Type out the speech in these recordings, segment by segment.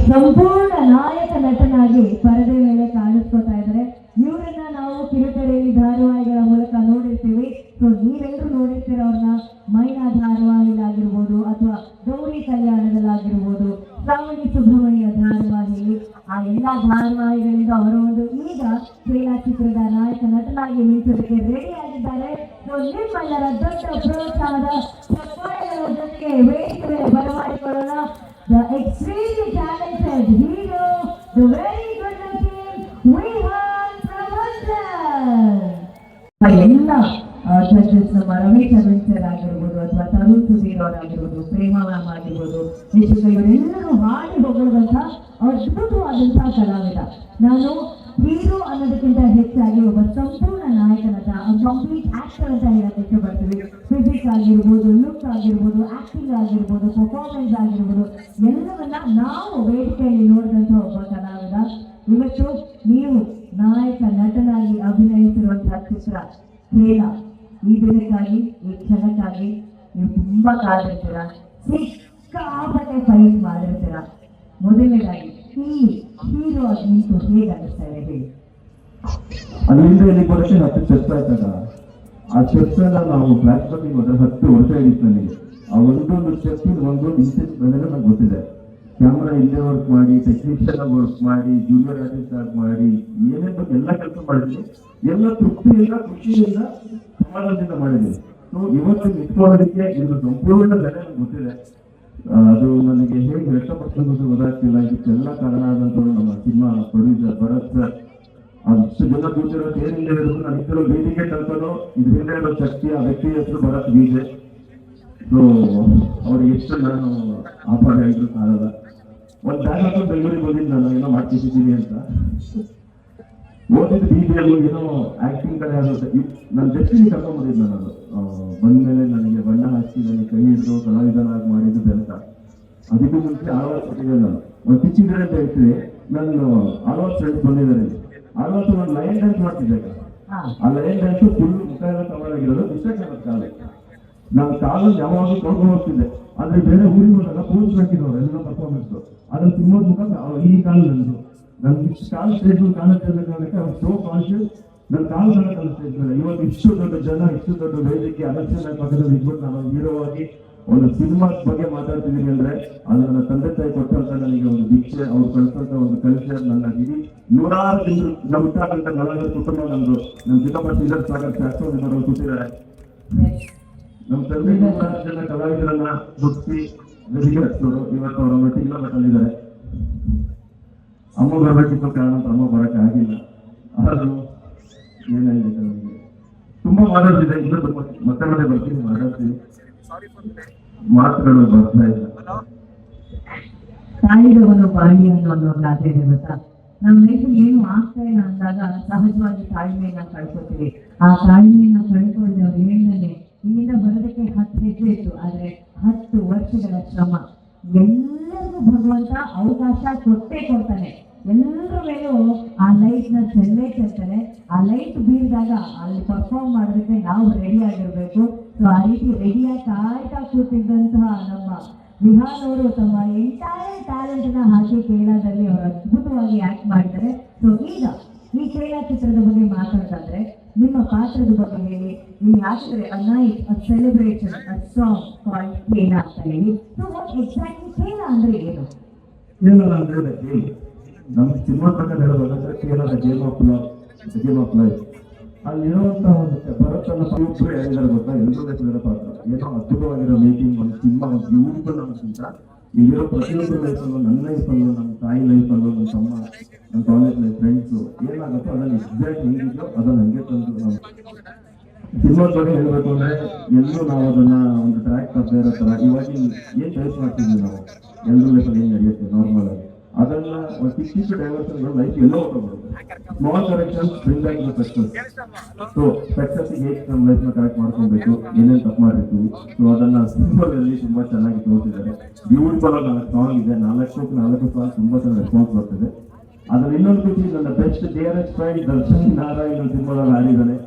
ಸಂಪೂರ್ಣ ನಾಯಕ ನಟನಾಗಿ ಪರದೆ ಮೇಲೆ ಕಾಣಿಸ್ಕೊತಾ ಇದ್ದಾರೆ. ಇವರನ್ನ ನಾವು ಕಿರುತೆರೆಯಲ್ಲಿ ಧಾರಾವಾಹಿಗಳ ಮೂಲಕ ನೋಡಿರ್ತೀವಿ. ಸೊ ನೀವೆಲ್ಲರೂ ನೋಡಿರ್ತೀರ ಅವ್ರನ್ನ ಮೈನಾ ಧಾರಾವಾಹಿಲಾಗಿರ್ಬೋದು ಅಥವಾ ಗೌರಿ ಕಲ್ಯಾಣದಲ್ಲಾಗಿರ್ಬೋದು, ಶ್ರಾವಣಿ ಸುಬ್ರಹ್ಮಣ್ಯ ಧಾರಾವಾಹಿಯಲ್ಲಿ, ಆ ಎಲ್ಲ ಧಾರಾವಾಹಿಗಳಿಂದ ಅವರ ಒಂದು ಈಗ ಕ್ರೀಡಾ ಚಿತ್ರದ ನಾಯಕ ನಟನಾಗಿ ಮಿಂಚೋದಕ್ಕೆ ರೆಡಿ ಆಗಿದ್ದಾರೆ. ಸೊ ನಿಮ್ಮೆಲ್ಲರ ದೊಡ್ಡ ಪ್ರೋತ್ಸಾಹದ ಜೊತೆಗೆ ವೇದಿಕೆ ಮೇಲೆ ಬರಮಾಡಿಕೊಳ್ಳೋಣ the extremely talented hero, the very good looking Vihan Prabhakar. ಎಲ್ಲ ಜಡ್ಜಸ್ ನಮ್ಮ ರಮೇಶ್ ಅರವಿಂದ್ ಆಗಿರ್ಬೋದು ಅಥವಾ ತರುಣ್ ಸುಧೀರ್ ಅವರಾಗಿರ್ಬೋದು, ಪ್ರೇಮಾ ಮ್ಯಾಮ್ ಆಗಿರ್ಬೋದು, ಇವರೆಲ್ಲರೂ ಹಾಡಿ ಹೋಗುವಂಥ ಅದ್ಭುತವಾದಂತಹ ಕಲಾವಿದ. ನಾನು ಹೀರೋ ಅನ್ನೋದಕ್ಕಿಂತ ಹೆಚ್ಚಾಗಿ ಒಬ್ಬ ಸಂಪೂರ್ಣ ನಾಯಕ ನಟ, ಕಂಪ್ಲೀಟ್ ಆಕ್ಟರ್ ಅಂತ ಹೇಳಕ್ಕೆ ಇಷ್ಟಪಡ್ತೀವಿ. ಫಿಸಿಕ್ಸ್ ಆಗಿರ್ಬೋದು, ಲುಕ್ ಆಗಿರ್ಬೋದು, ಆಕ್ಟಿಂಗ್ ಆಗಿರ್ಬೋದು, ಪರ್ಫಾರ್ಮೆನ್ಸ್ ಆಗಿರ್ಬೋದು, ಎಲ್ಲವನ್ನ ನಾವು ವೇದಿಕೆಯಲ್ಲಿ ನೋಡಿದಂಥ ಒಬ್ಬ ಕಲಾವಿದ. ಇವತ್ತು ನೀವು ನಾಯಕ ನಟನಾಗಿ ಅಭಿನಯಿಸಿರುವಂತಹ ಚಿತ್ರ ಕೇಳ. ಈ ದಿನಕ್ಕಾಗಿ, ಈ ಕ್ಷಣಕ್ಕಾಗಿ ನೀವು ತುಂಬಾ ಕಾದಿರ್ತೀರ, ಸಿಕ್ಕಾಪಟ್ಟೆ ಫೈಟ್ ಮಾಡಿರ್ತೀರ. ಮೊದಲನೇದಾಗಿ ಈ ಹೀರೋ ಆಗಿ ನಿಂತು ಹೇಗೆ ಅನಿಸ್ತಾ ಇದೆ ಹೇಳಿ? ಅಲ್ಲಿಂದ ಇಲ್ಲಿ ಬರೋಕ್ಕೆ 10 ಸ್ಟೆಪ್ಸ್ ಆಯ್ತಾಗ. ಆ ಸ್ಟೆಪ್ಸ್ ಎಲ್ಲ ನಾವು ಫ್ಲಾಶ್ ಬ್ಯಾಕ್ ಹೋದ್ರೆ 10 ವರ್ಷ ಆಗಿತ್ತು ನನಗೆ. ಆ ಒಂದೊಂದು ಸ್ಟೆಪ್ ಒಂದೊಂದು ಇನ್ಸೆಂಟ್ ಬಂದರೆ ನಂಗೆ ಗೊತ್ತಿದೆ. ಕ್ಯಾಮ್ರಾ ಇಲ್ಲೇ ವರ್ಕ್ ಮಾಡಿ, ಟೆಕ್ನಿಷಿಯನ್ ವರ್ಕ್ ಮಾಡಿ, ಜೂನಿಯರ್ ಆರ್ಟಿಸ್ಟ್ ಆಗಿ ಮಾಡಿ, ಏನೇನು ಬಗ್ಗೆ ಎಲ್ಲ ಕೆಲಸ ಮಾಡಿದ್ವಿ. ಎಲ್ಲ ತೃಪ್ತಿಯಿಂದ, ಖುಷಿಯಿಂದ, ಸಮಾಧಾನದಿಂದ ಮಾಡಿದ್ವಿ. ಸೊ ಇವತ್ತು ನಿಂತ್ಕೊಳ್ಳೋದಕ್ಕೆ ಇದು ಸಂಪೂರ್ಣ ಬೆಲೆ ನಂಗೆ ಗೊತ್ತಿದೆ. ಅದು ನನಗೆ ಹೇಗೆ ವ್ಯಕ್ತಪಡಿಸೋದು ಗೊತ್ತಾಗ್ತಿಲ್ಲ. ಇದಕ್ಕೆಲ್ಲ ಕಾರಣ ಆದಂಥವ್ರು ನಮ್ಮ ಸಿನಿಮಾ ಪ್ರೊಡ್ಯೂಸರ್ ಭರತ್ ಸರ್. ಅಷ್ಟು ಜನ ಕೂತಿರೋದು ಏನಿಲ್ಲ ಹೇಳಿದ್ರು ನಾನು ಇರೋ ವೇದಿಕೆ ತಲುಪಲು ಇದು ಹಿಂದೆ ಇರೋ ಶಕ್ತಿ, ಆ ವ್ಯಕ್ತಿ ಹೆಸರು ಭರತ್ ಬೀಜೆ. ಸೊ ಅವ್ರಿಗೆ ಎಷ್ಟು ನಾನು ಆಭಾರ ಹೇಳಿದ್ರು ಕಾಣಲ್ಲ. ಒಂದು ಬ್ಯಾಗ್ ಹಾಕೊಂಡು ಬೆಂಗಳೂರಿಗೆ ಹೋಗಿದ್ದು ನಾನು ಏನೋ ಮಾಡ್ತಿದ್ದೀನಿ ಅಂತ. ಓದಿದ್ದು ಬೀದಿಯಲ್ಲೂ ಏನೋ ಆಕ್ಟಿಂಗ್ ಕಡೆ ಆಗುತ್ತೆ. ನನ್ನ ಡೆಸ್ಟಿನಿ ಕರ್ಕೊಂಡ್ಬಂದಿದ್ದು ನಾನು. ಅದು ಬಂದ್ಮೇಲೆ ನನಗೆ ಬಣ್ಣ ಹಾಕಿ ನನಗೆ ಕೈ ಹಿಡಿದು ಕಲಾವಿದನಾಗಿ ಮಾಡಿದ್ದು ಬೆಳಕ. ಅದಕ್ಕೂ ಮುಂಚೆ ಆಳ್ವಾಸ್ ಕೊಟ್ಟಿದ್ದೆ ನಾನು. ಒಂದು ಪಿಚ್ಚಿದ್ರೆ ಅಂತ ಹೇಳ್ತೀವಿ. ನಾನು ಆಳ್ವಾಸ್ ಫ್ರೆಂಡ್ಸ್ ಬಂದಿದ್ದಾರೆ. ಆಳ್ವಾಸ್ ಒಂದು ಲೈನ್ ಡ್ಯಾನ್ಸ್ ಮಾಡ್ತಿದ್ದೆ. ಆ ಲೈನ್ ಡ್ಯಾನ್ಸ್ ಫುಲ್ ಮುಖ ಎಲ್ಲ ಕವರಾಗಿರೋದು, ಮಿಸ್ಟೇಕ್ ಆಗುತ್ತೆ ಕಾಲು. ನಾನು ಕಾಲಲ್ಲಿ ಯಾವಾಗಲೂ ತೊಗೊಂಡು ಹೋಗ್ತಿದ್ದೆ. ಆದ್ರೆ ಬೇರೆ ಊರಿಗೆ ಹೋದಾಗ ಪೋಸ್ಟ್ ಹಾಕಿರೋರು ಎಲ್ಲ ಪರ್ಫಾರ್ಮೆನ್ಸ್. ಅದ್ರಲ್ಲಿ ತಿನ್ನೋದ್ ಮುಖ ಈ ಕಾಲು ನಂದು. ನನ್ಗೆ ಇಷ್ಟು ಕಾಲು ಸ್ಟೇಜ್ ಕಾಣುತ್ತೆ ಅನ್ನೋದಕ್ಕೆ ಅವ್ರು ಸೋ ಕಾನ್ಶಿಯಸ್. ನನ್ನ ಕಾಲು ಕಾಣುತ್ತಲ್ಲ ಸ್ಟೇಜ್ ಮೇಲೆ. ಇವತ್ತು ಇಷ್ಟು ದೊಡ್ಡ ಜನ, ಇಷ್ಟು ದೊಡ್ಡ ವೇದಿಕೆ, ಅಲಕ್ಷಣ ಪಕ್ಕದಲ್ಲಿ ಇದ್ಬಿಟ್ಟು ನಾನು ಹೀರೋವಾಗಿ ಒಂದು ಸಿನಿಮಾ ಬಗ್ಗೆ ಮಾತಾಡ್ತಿದ್ದೀನಿ ಅಂದ್ರೆ ಅದು ನನ್ನ ತಂದೆ ತಾಯಿ ಕೊಟ್ಟಂತ ನನಗೆ ಒಂದು ದೀಕ್ಷೆ, ಅವ್ರು ಕಳಿಸಂತ ಒಂದು ಕಲ್ಚರ್. ನನ್ನ ಇಡೀ 106 ದಿನ ನಮ್ಮ ಹುಟ್ಟಾಕಂತ 40 ಕುಟುಂಬ ನಂದು. ನಮ್ಮ ಚಿಕ್ಕಪ್ಪ ಶ್ರೀಧರ್ ಸಾಗರ್ ಶಾಸ್ತ್ರ ಅವರು ಕೂತಿದ್ದಾರೆ. ನಮ್ಮ ತಂದೆ 106 ಜನ ಕಲಾವಿದರನ್ನ ಹುಟ್ಟಿಸಿ ಗದಿಗೆ ಹಚ್ಚೋರು. ಇವತ್ತು ಅವರ ಮಟ್ಟಿಗೆಲ್ಲ ಮಟ್ಟಲ್ಲಿದ್ದಾರೆ. ಅಮ್ಮ ಬರಬೇಕಿತ್ತು ಕಾರಣ ಅಮ್ಮ ಬರಕ್ಕೆ ಆಗಿಲ್ಲ. ಅದು ಏನಾಗಿದೆ ನನಗೆ ತುಂಬಾ ಮಾತಾಡ್ತಿದೆ. ಇನ್ನೂ ಮತ್ತೆ ಮತ್ತೆ ಬರ್ತೀನಿ, ಮಾತಾಡ್ತೀನಿ, ಮಾತುಗಳು ಬರ್ತಾ ಇಲ್ಲ. ತಾಯಿದವನು ಬಾಳಿ ಅನ್ನೋ ಒಂದು ಗಾದೆ ಇದೆ ಗೊತ್ತಾ? ನಮ್ಮ ಲೈಫಲ್ಲಿ ಏನು ಆಗ್ತಾ ಇಲ್ಲ ಅಂದಾಗ ಸಹಜವಾಗಿ ತಾಳ್ಮೆಯನ್ನ ಕಳ್ಕೊತೀವಿ. ಆ ತಾಳ್ಮೆಯನ್ನ ಕಳ್ಕೊಳ್ಳಿ. ಅವ್ರು ಹೇಳಿದ್ರೆ ಇಲ್ಲಿಂದ ಬರೋದಕ್ಕೆ 10 ಹೆಜ್ಜೆ ಇತ್ತು, ಆದ್ರೆ 10 ವರ್ಷಗಳ ಶ್ರಮ. ಎಲ್ಲರಿಗೂ ಭಗವಂತ ಅವಕಾಶ ಕೊಟ್ಟೇ ಕೊಡ್ತಾನೆ. ಎಲ್ಲರ ಮೇಲೂ ಆ ಲೈಟ್ ನ ಚೆಲ್ತಾನೆ. ಆ ಲೈಟ್ ಬೀರಿದಾಗ ಅಲ್ಲಿ ಪರ್ಫಾರ್ಮ್ ಮಾಡೋದಕ್ಕೆ ನಾವು ರೆಡಿ ಆಗಿರ್ಬೇಕು. ಸೊ ಆ ರೀತಿ ರೆಡಿಯಾಗಿ ಕಾಯ್ತಾ ಕೂತಿದ್ದಂತಹ ನಮ್ಮ ವಿಹಾನ್ ಅವರು ತಮ್ಮ ಎಂಟೈರ್ ಟ್ಯಾಲೆಂಟ್ ನ ಹಾಕಿ ಕೇರಳದಲ್ಲಿ ಅವರು ಅದ್ಭುತವಾಗಿ ಆಕ್ಟ್ ಮಾಡಿದ್ದಾರೆ. ಸೊ ಈಗ ಈ ಕೇರಳ ಚಿತ್ರದ ಬಗ್ಗೆ ಮಾತಾಡ್ತಾದ್ರೆ ನಿಮ್ಮ ಪಾತ್ರದ ಬಗ್ಗೆ ಹೇಳಿ. ನೀವು ಹಾಕಿದ್ರೆ a night, a celebration, a song called Kerala ಅಂತ ಹೇಳಿ. ಸೊ ವಾಟ್ ಎಕ್ಸಾಕ್ಟ್ಲಿ ಕೇರಳ ಅಂದ್ರೆ ಏನು? ಕೇರಳ ಅಂದ್ರೆ ಗೇಮ್. ನಮ್ಮ ಸಿನಿಮಾ ಪ್ರಕಾರ ಹೇಳೋದಾದ್ರೆ ಕೇರಳ ಗೇಮ್ ಆಫ್ ಲೈಫ್. ಅಲ್ಲಿರುವಂತಹ ಒಂದು ಭರತನ ಇಬ್ಬರು ಹೇಳಿದಾರೆ ಗೊತ್ತಾ? ಎಲ್ಲರೂ ಹೆಸರಿರೋ ಪಾತ್ರ. ಏನೋ ಅದ್ಭುತವಾಗಿರೋ ಮೇಕಿಂಗ್. ಒಂದು ಸಿನಿಮಾ ಒಂದು ಬ್ಯೂಟಿಫುಲ್ ಅನ್ನೋಕ್ಕಿಂತ ಇಲ್ಲಿರೋ ಪ್ರತಿಯೊಬ್ಬರ ಲೈಫಲ್ಲೂ, ನನ್ನ ಲೈಫಲ್ಲೂ, ನಮ್ಮ ತಾಯಿ ಲೈಫಲ್ಲೂ, ನನ್ನ ತಮ್ಮ, ನನ್ನ ಕಾಲೇಜ್ ಲೈಫ್, ಫ್ರೆಂಡ್ಸು ಏನಾಗುತ್ತೋ ಅದನ್ನು ಎಕ್ಸಾಕ್ಟ್ ಹೆಂಗಿದೆಯೋ ಅದನ್ನು ಹಂಗೆ ತಂದು ನಾವು ಸಿನಿಮಾ ಬಗ್ಗೆ ಹೇಳ್ಬೇಕು ಅಂದ್ರೆ ಎಲ್ಲರೂ ನಾವು ಅದನ್ನ ಒಂದು ಟ್ರ್ಯಾಕ್ ತಪ್ಪದೇ ಇರೋ ಥರ ಇವಾಗ ಏನ್ ಟೈಪ್ ಮಾಡ್ತಿದ್ವಿ ನಾವು ಎಲ್ಲರೂ ಲೈಫಲ್ಲಿ ಏನ್ ನಡೆಯುತ್ತೆ ನಾರ್ಮಲ್ ಆಗಿ. ಅದನ್ನ ಒಂದು ಚಿಕ್ಕ ಡೈವರ್ಷನ್ಗಳು ಲೈಫ್ ಎಲ್ಲೋ ಹೋಗ್ಬಿಡುತ್ತೆ. Small corrections bring back the success. So ಸಕ್ಸಸ್ಗೆ ಹೇಗೆ ನಮ್ಮ ಲೈಫ್ನ ಕರೆಕ್ಟ್ ಮಾಡ್ಕೊಬೇಕು, ಏನೇನು ತಪ್ಪು ಮಾಡಿರ್ತೀವಿ. ಸೊ ಅದನ್ನ ಸಿನಿಮಾದಲ್ಲಿ ತುಂಬಾ ಚೆನ್ನಾಗಿ ತೋರಿಸಿದ್ದಾರೆ. ಬ್ಯೂಟಿಫುಲ್ ಆಗಿ 4 ಸಾಂಗ್ ಇದೆ. 4 ಸಾಂಗ್ ತುಂಬಾ ಚೆನ್ನಾಗಿ ರೆಸ್ಪಾನ್ಸ್ ಬರ್ತಿದೆ. ಅದ್ರಲ್ಲಿ ಇನ್ನೊಂದು ಖುಷಿ, ನನ್ನ best DRS friend Darshan Narayan ಸಿನಿಮಾದಲ್ಲಿ ಹಾಡಿದ್ದಾನೆ.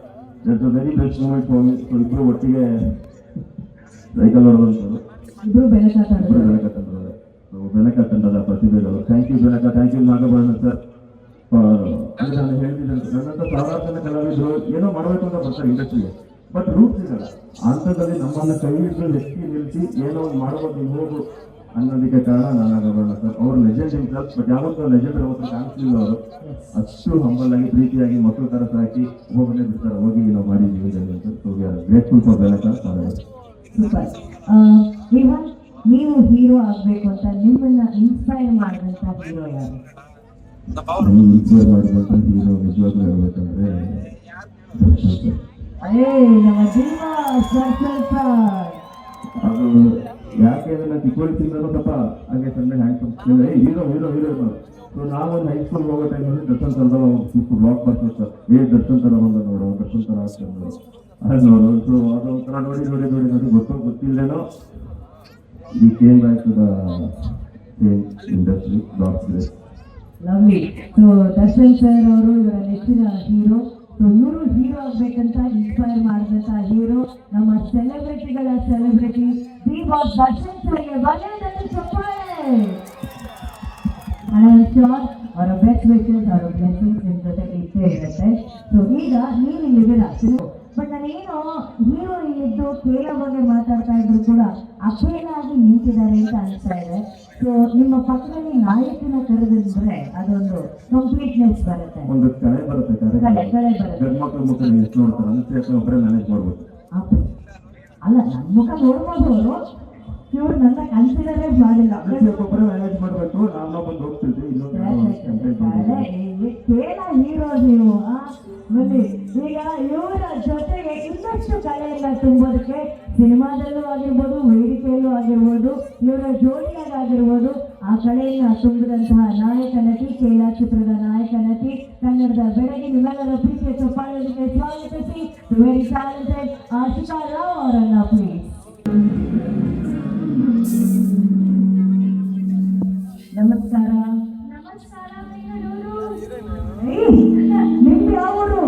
That's a very best moment for me. So ಇಬ್ರು ಒಟ್ಟಿಗೆ ಸೈಕಲ್ ಹೊಡೆದಂಥದ್ದು, ಇಬ್ರು ಬೆಳಕಾತಾರೆ. ಸೊ ಬೆನಕ ತಂಡದ ಪ್ರತಿಭೆಗಳು. Thank you Benaka, thank you Nagabharana sir. ಅದು ನಾನು ಹೇಳ್ತಿದ್ದೆ, ನನ್ನಂತ ಸಾವಿರಾರು ಜನ ಕಲಾವಿದರು ಏನೋ ಮಾಡಬೇಕು ಅಂತ ಬರ್ತಾರೆ ಇಂಡಸ್ಟ್ರಿಗೆ, ಬಟ್ ರೂಟ್ ಸಿಗಲ್ಲ. ಅಂಥದ್ದಲ್ಲಿ ನಮ್ಮನ್ನ ಕೈ ಹಿಡಿದು ಎತ್ತಿ ನಿಲ್ಲಿಸಿ ಏನೋ ಒಂದು ಮಾಡಬಹುದು ನೀವು ಹೋಗು ಅನ್ನೋದಕ್ಕೆ ಕಾರಣ ನಾನಾಗಬಾರ್ದು ಸರ್. ಅವ್ರು ಲೆಜೆಂಡ್ ಇನ್ಸಲ್ಸ್, ಬಟ್ ಯಾವತ್ತೂ ಲೆಜೆಂಡ್ ಅವತ್ತು ಕಾಣಿಸ್ಲಿಲ್ಲ. ಅವರು ಅಷ್ಟು ಹಂಬಲ್ ಆಗಿ ಪ್ರೀತಿಯಾಗಿ ಮಕ್ಕಳ ತರ ಸಾಕಿ ಒಬ್ಬೊಬ್ಬನೇ ಬಿಡ್ತಾರೆ, ಹೋಗಿ ನಾವು ಮಾಡಿದ್ದೀವಿ ಅಂತ. So we are grateful for Benaka. Super. Vihaan, ನೀವು ಹೀರೋ ಆಗ್ಬೇಕು ಅಂತ ನಿಮ್ಮನ್ನ ಇನ್ಸ್ಪೈರ್ ಮಾಡಿದಂತ ಹೀರೋ ಯಾರು? ನನಗೆ ಇನ್ಸ್ಪೈರ್ ಮಾಡಿದಂತ ಹೀರೋ ನಿಜವಾಗ್ಲೂ ಹೇಳ್ಬೇಕಂದ್ರೆ ದರ್ಶನ್ ಸರ್. ನಮ್ಮ ಜೀವ ದರ್ಶನ್ ಸರ್. ಅದು ಯಾಕೆ ಅಂದ್ರೆ ನಾನು ಚಿಕ್ಕವಳಿಸಿಂದನೂ ಸ್ವಲ್ಪ ಹಾಗೆ ಸಣ್ಣ handsome hero hero hero. So ನಾವೊಂದು ಹೈಸ್ಕೂಲ್ ಹೋಗೋ ಟೈಮಲ್ಲಿ ದರ್ಶನ್ ಸರ್ದ ಸೂಪರ್ ಬ್ಲಾಕ್ ಬರ್ತದೆ ಸರ್. ದರ್ಶನ್ ತರ ಬಂದ ನೋಡು, ದರ್ಶನ್ ತರ ಆಗ್ತದೆ ನೋಡು, ಅದು ನೋಡು. ಸೊ ಅದೊಂಥರ ನೋಡಿ ನೋಡಿ ನೋಡಿ ನೋಡಿ ಗೊತ್ತಿಲ್ಲದೇನೋ ಈ came back to the same industry. God's grace. Lovely. So Darshan sir ಅವರು ಇವರ ನೆಚ್ಚಿನ ಹೀರೋ. ಸೊ ಇವರು ಹೀರೋ ಆಗ್ಬೇಕಂತ ಇನ್ಸ್ಪೈರ್ ಮಾಡಿದಂತ ಹೀರೋ ನಮ್ಮ ಸೆಲೆಬ್ರಿಟಿಗಳ ಸೆಲೆಬ್ರಿಟಿ ದಿ ಬಾಸ್ ದರ್ಶನ್ ಸರ್ಗೆ ಬರೆಯೋದನ್ನು ಚಪ್ಪಾಳೆ. ಅವರ ಬೆಸ್ಟ್ ವಿಷಸ್, ಅವರ ಬ್ಲೆಸ್ಸಿಂಗ್ಸ್ ನಿಮ್ಮ ಜೊತೆಗೆ ಇದ್ದೇ ಇರುತ್ತೆ. ಸೊ ಈಗ ನೀವು ಇಲ್ಲಿದ್ದೀರಾ, ಬಟ್ ನಾನೇನೋ ಹೀರೋ ಇಲ್ಲಿದ್ದು ಕೇಳ ಬಗ್ಗೆ ಮಾತಾಡ್ತಾ ಇದ್ರು ಕೂಡ ಅಪೇಲಾಗಿ ನಿಂತಿದ್ದಾರೆ ಅಂತ ಅನಿಸ್ತಾ ಇದೆ. ಸೊ ನಿಮ್ಮ ಪಕ್ಕದಲ್ಲಿ ನಾಯಕನ ಕರೆದಿದ್ರೆ ಅದೊಂದು ಕಂಪ್ಲೀಟ್ನೆಸ್ ಬರುತ್ತೆ, ಒಂದು ಕಳೆ ಬರುತ್ತೆ. ಕಳೆ ಬರುತ್ತೆ. ಗಂಡ್ಮಕ್ಳ ಮುಖ ಎಷ್ಟು ನೋಡ್ತಾರೆ ಅಂದ್ರೆ ಒಬ್ಬರೇ ಮ್ಯಾನೇಜ್ ಮಾಡ್ಬೋದು. ಅಲ್ಲ, ನನ್ನ ಮುಖ ನೋಡ್ಬೋದು ಅವರು, ಇವ್ರು ನನ್ನ ಕನ್ಸಿಡರೇ ಮಾಡಿಲ್ಲ. ಒಬ್ಬರೇ ಮ್ಯಾನೇಜ್ ಮಾಡ್ಬೇಕು. ನಾವು ಬಂದು ಹೋಗ್ತಿದ್ವಿ ಕೇಳ ಹೀರೋ ನೀವು ಬನ್ನಿ. ಈಗ ಇವರ ಜೊತೆಗೆ ಇನ್ನಷ್ಟು ಕಲೆಯನ್ನ ತುಂಬೋದಕ್ಕೆ ಸಿನಿಮಾದಲ್ಲೂ ಆಗಿರ್ಬೋದು, ವೇದಿಕೆಯಲ್ಲೂ ಆಗಿರ್ಬೋದು, ಇವರ ಜೋಡಿಯಾಗಿರ್ಬೋದು ಆ ಕಲೆಯನ್ನ ತುಂಬಿದಂತಹ ನಾಯಕ ನಟಿ, ಕೇಳ ಚಿತ್ರದ ನಾಯಕ ನಟಿ, ಕನ್ನಡದ ಬೆಳಗ್ಗೆ ನಿಮ್ಮೆಲ್ಲರ ಪ್ರೀತಿಯ ಚಪ್ಪಾಳೆಗೆ ಸ್ವಾಗತಿಸಿ ವೆರಿ ಟ್ಯಾಲೆಂಟೆಡ್ ಆಶಿಕಾ ರಾವ್ ಅವರನ್ನ ಪ್ಲೀಸ್. ನಮಸ್ಕಾರ. ನಿಮ್ಗೆ ಯಾವರು?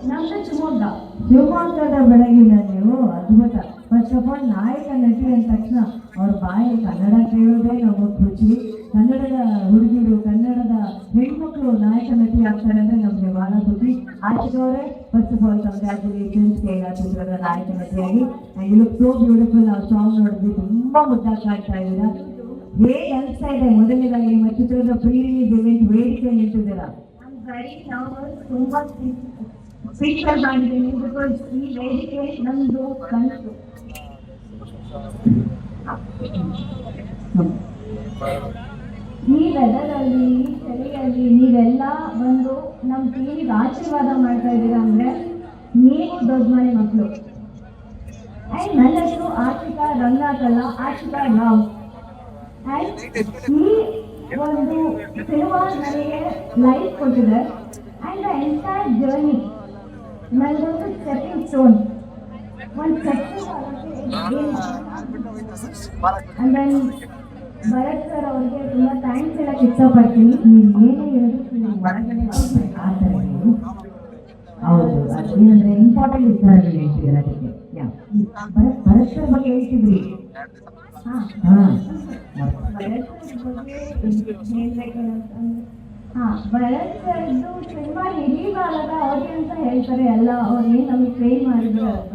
ನಮ್ದು ಶಿವಮೊಗ್ಗ. ಶಿವಮೊಗ್ಗದ ಬೆಳಗಿನ ನೀವು ಅದ್ಭುತ. ಫಸ್ಟ್ ಆಫ್ ಆಲ್ ನಾಯಕ ನಟಿ ಅಂದ ತಕ್ಷಣ ಅವ್ರ ಬಾಯಿ ಕನ್ನಡ ಕೇಳೋದೇ ನಮಗೆ ಖುಷಿ. ಕನ್ನಡದ ಹುಡುಗಿರು, ಕನ್ನಡದ ಹೆಣ್ಮಕ್ಳು ನಾಯಕ ನಟಿ ಆಗ್ತಾರೆ ಅಂದ್ರೆ ನಮ್ಗೆ ಬಹಳ ಖುಷಿ. ಆಶಿಕಾ ಅವರೇ, ಫಸ್ಟ್ ಆಫ್ ಆಲ್ ಕಂಗ್ರ್ಯಾಚುಲೇಷನ್ಸ್ ಕೇಳ ಚಿತ್ರದ ನಾಯಕ ನಟಿಯಾಗಿ. You look so beautiful. ಆ ಸಾಂಗ್ ನೋಡಿದ್ವಿ, ತುಂಬಾ ಮುದ್ದಾಗಿ ಕಾಣ್ತಾ ಇದ್ದೀರಾ. ಹೇಗೆ ಅನಿಸ್ತಾ ಇದೆ ಮೊದಲನೇದಾಗಿ ನಿಮ್ಮ ಚಿತ್ರದ ಪ್ರೀ ರಿಲೀಸ್ ಇವೆಂಟ್ ವೇದಿಕೆ ನಿಂತಿದ್ದೀರಾ? ವೆರಿ ನರ್ವಸ್, ತುಂಬಾ ಸ್ಪೀಕರ್ ಮಾಡಿದ್ದೀನಿ ಬಿಕಾಸ್ ಈ ವೇದಿಕೆ ನಮ್ದು ಕನಸು. ಈ ವೆದರಲ್ಲಿ, ಈ ಚಳಿಯಲ್ಲಿ ನೀವೆಲ್ಲ ಬಂದು ನಮ್ಮ ಟಿವಿಗೆ ಆಶೀರ್ವಾದ ಮಾಡ್ತಾ ಇದ್ದೀರಾ ಅಂದ್ರೆ ನೀವು ದೊಡ್ಡ ಮನೆ ಮಕ್ಕಳು. ಆ್ಯಂಡ್ ನನ್ನ ಹೆಸರು ಆಶಿಕಾ ರಂಗನಾಥ್ ಅಲ್ಲ, ಆಶಿಕಾ ರಾವ್. ಆ್ಯಂಡ್ ಈ ಒಂದು ಸಿನಿಮಾ ನನಗೆ ಲೈಫ್ ಕೊಟ್ಟಿದೆ. ಆ್ಯಂಡ್ ದ ಎಂಟೈರ್ ಜರ್ನಿ ನನ್ನದೊಂದು ಸ್ಟೆಪಿಂಗ್ ಸ್ಟೋನ್, ಒಂದು success and then Bharat sir ಅವ್ರಿಗೆ ತುಂಬ ಥ್ಯಾಂಕ್ಸ್ ಹೇಳಕ್ಕೆ ಇಷ್ಟಪಡ್ತೀನಿ. ನೀವು ಏನೇ ಹೇಳಿದ್ರು ಹೊರಗಡೆ ಆ ಥರ ನೀವು ಹೌದು, ಅದೇನಂದ್ರೆ ಇಂಪಾರ್ಟೆಂಟ್ ವಿಚಾರಗಳು ಹೇಳ್ತಿದ್ದಾರೆ. ಅದಕ್ಕೆ ಭರತ್ ಸರ್ ಬಗ್ಗೆ ಹೇಳ್ತಿದ್ರಿ. ಭರತ್ ಸರ್ದು ಸಿನಿಮಾ ಇಡೀ ಕಾಲದ ಆಡಿಯನ್ಸ್ ಹೇಳ್ತಾರೆ ಎಲ್ಲ ಅವ್ರು ಏನು ನಮಗೆ ಟ್ರೈನ್ ಮಾಡಿದ್ರು ಅಂತ.